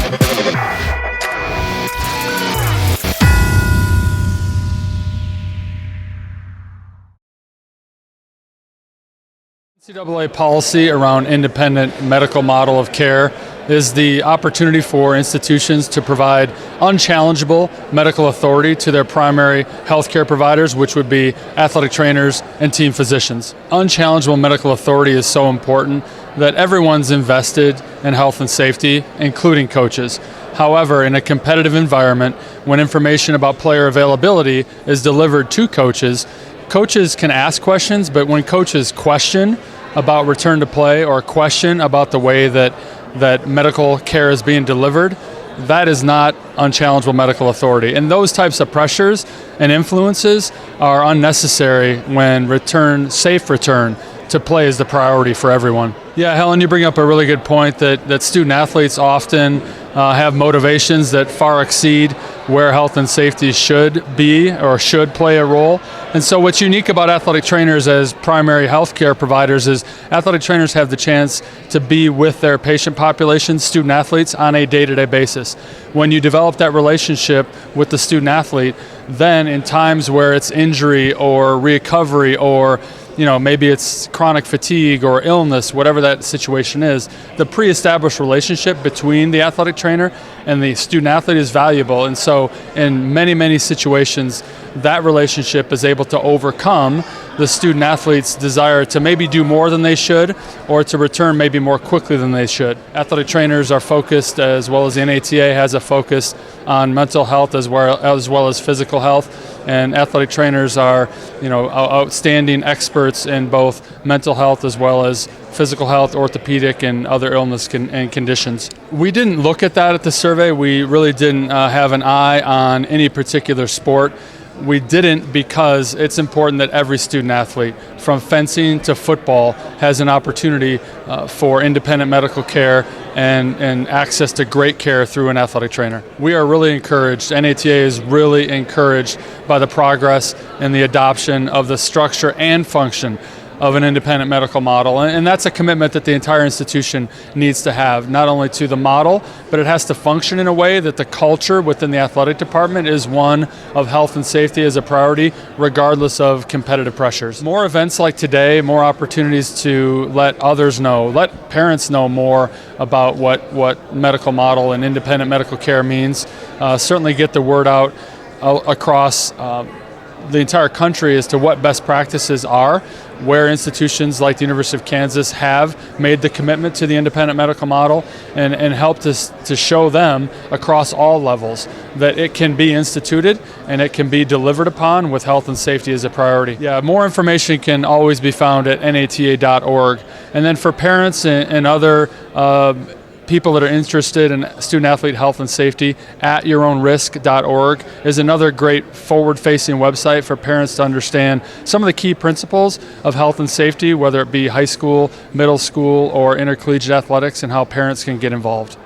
NCAA policy around independent medical model of care is the opportunity for institutions to provide unchallengeable medical authority to their primary healthcare providers, which would be athletic trainers and team physicians. Unchallengeable medical authority is so important that everyone's invested in health and safety, including coaches. However, in a competitive environment, when information about player availability is delivered to coaches, coaches can ask questions, but when coaches question about return to play or question about the way that medical care is being delivered, that is not unchallengeable medical authority. And those types of pressures and influences are unnecessary when safe return to play is the priority for everyone. Yeah, Helen, you bring up a really good point that student athletes often have motivations that far exceed where health and safety should be or should play a role. And so what's unique about athletic trainers as primary healthcare providers is athletic trainers have the chance to be with their patient population, student athletes, on a day-to-day basis. When you develop that relationship with the student athlete, then in times where it's injury or recovery or maybe it's chronic fatigue or illness, whatever that situation is, the pre-established relationship between the athletic trainer and the student athlete is valuable. And so in many, many situations, that relationship is able to overcome the student athlete's desire to maybe do more than they should or to return maybe more quickly than they should. Athletic trainers are focused, as well as the NATA has a focus on mental health as well as physical health. And athletic trainers are, outstanding experts in both mental health as well as physical health, orthopedic, and other illness and conditions. We didn't look at that at the survey. We really didn't have an eye on any particular sport. We didn't because it's important that every student athlete, from fencing to football, has an opportunity for independent medical care and access to great care through an athletic trainer. We are really encouraged, NATA is really encouraged by the progress and the adoption of the structure and function of an independent medical model. And that's a commitment that the entire institution needs to have, not only to the model, but it has to function in a way that the culture within the athletic department is one of health and safety as a priority, regardless of competitive pressures. More events like today, more opportunities to let others know, let parents know more about what medical model and independent medical care means. Certainly get the word out across the entire country as to what best practices are, where institutions like the University of Kansas have made the commitment to the independent medical model and helped us to show them across all levels that it can be instituted and it can be delivered upon with health and safety as a priority. Yeah, more information can always be found at nata.org. And then for parents and other people that are interested in student-athlete health and safety, atyourownrisk.org is another great forward-facing website for parents to understand some of the key principles of health and safety, whether it be high school, middle school, or intercollegiate athletics, and how parents can get involved.